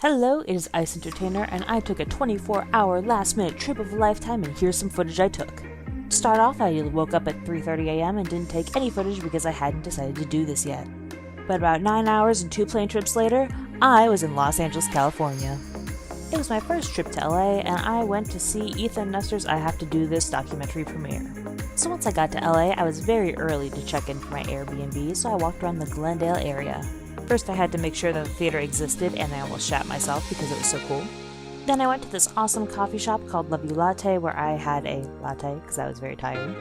Hello, it is Ice Entertainer, and I took a 24-hour last-minute trip of a lifetime, and here's some footage I took. To start off, I woke up at 3:30 a.m. and didn't take any footage because I hadn't decided to do this yet. But about 9 hours and 2 plane trips later, I was in Los Angeles, California. It was my first trip to LA, and I went to see Ethan Nestor's I Have to Do This documentary premiere. So once I got to LA, I was very early to check in for my Airbnb, so I walked around the Glendale area. First, I had to make sure that the theater existed, and I almost shat myself because it was so cool. Then I went to this awesome coffee shop called Love You Latte, where I had a latte because I was very tired.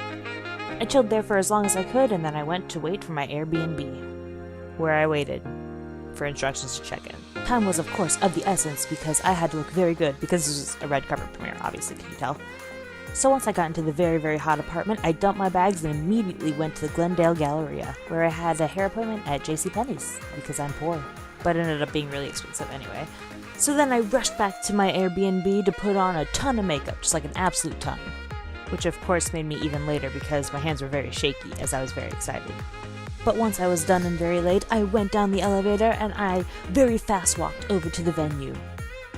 I chilled there for as long as I could, and then I went to wait for my Airbnb, where I waited for instructions to check in. Time was, of course, of the essence because I had to look very good because this was a red carpet premiere, obviously, can you tell? So once I got into the very, very hot apartment, I dumped my bags and immediately went to the Glendale Galleria, where I had a hair appointment at JCPenney's, because I'm poor. But it ended up being really expensive anyway. So then I rushed back to my Airbnb to put on a ton of makeup, just like an absolute ton. Which of course made me even later because my hands were very shaky as I was very excited. But once I was done and very late, I went down the elevator and I very fast walked over to the venue,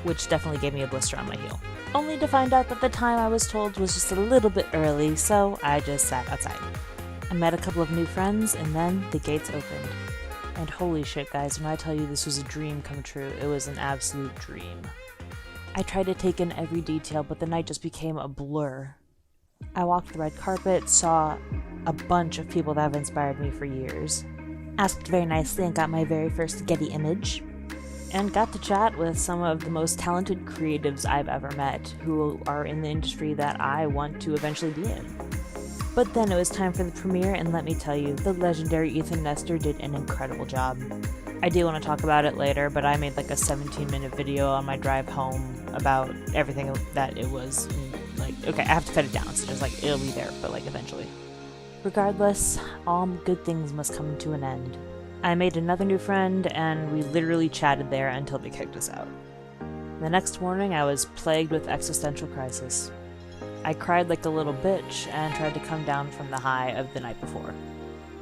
which definitely gave me a blister on my heel. Only to find out that the time I was told was just a little bit early, so I just sat outside. I met a couple of new friends, and then the gates opened. And holy shit, guys, when I tell you this was a dream come true, it was an absolute dream. I tried to take in every detail, but the night just became a blur. I walked the red carpet, saw a bunch of people that have inspired me for years, asked very nicely and got my very first Getty image, and got to chat with some of the most talented creatives I've ever met who are in the industry that I want to eventually be in. But then it was time for the premiere, and let me tell you, the legendary Ethan Nestor did an incredible job. I do want to talk about it later, but I made like a 17-minute video on my drive home about everything that it was. And, okay, I have to cut it down, so just it'll be there, but eventually. Regardless, all good things must come to an end. I made another new friend, and we literally chatted there until they kicked us out. The next morning, I was plagued with existential crisis. I cried like a little bitch and tried to come down from the high of the night before.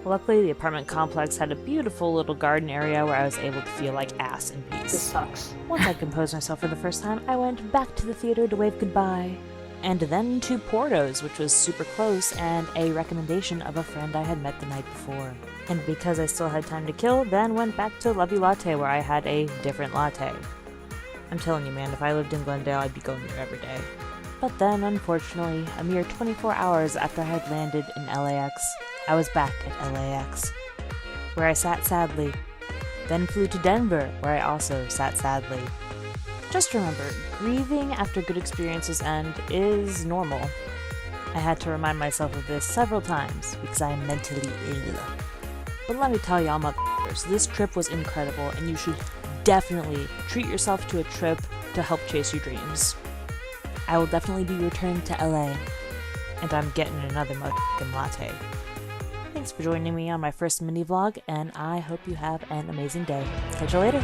Luckily, the apartment complex had a beautiful little garden area where I was able to feel like ass in peace. This sucks. Once I composed myself for the first time, I went back to the theater to wave goodbye. And then to Porto's, which was super close, and a recommendation of a friend I had met the night before. And because I still had time to kill, then went back to Love You Latte where I had a different latte. I'm telling you, man, if I lived in Glendale, I'd be going there every day. But then, unfortunately, a mere 24 hours after I had landed in LAX, I was back at LAX, where I sat sadly, then flew to Denver, where I also sat sadly. Just remember, grieving after good experiences end is normal. I had to remind myself of this several times because I am mentally ill. But let me tell y'all motherfuckers, this trip was incredible and you should definitely treat yourself to a trip to help chase your dreams. I will definitely be returning to LA, and I'm getting another motherfucking latte. Thanks for joining me on my first mini vlog, and I hope you have an amazing day. Catch you later!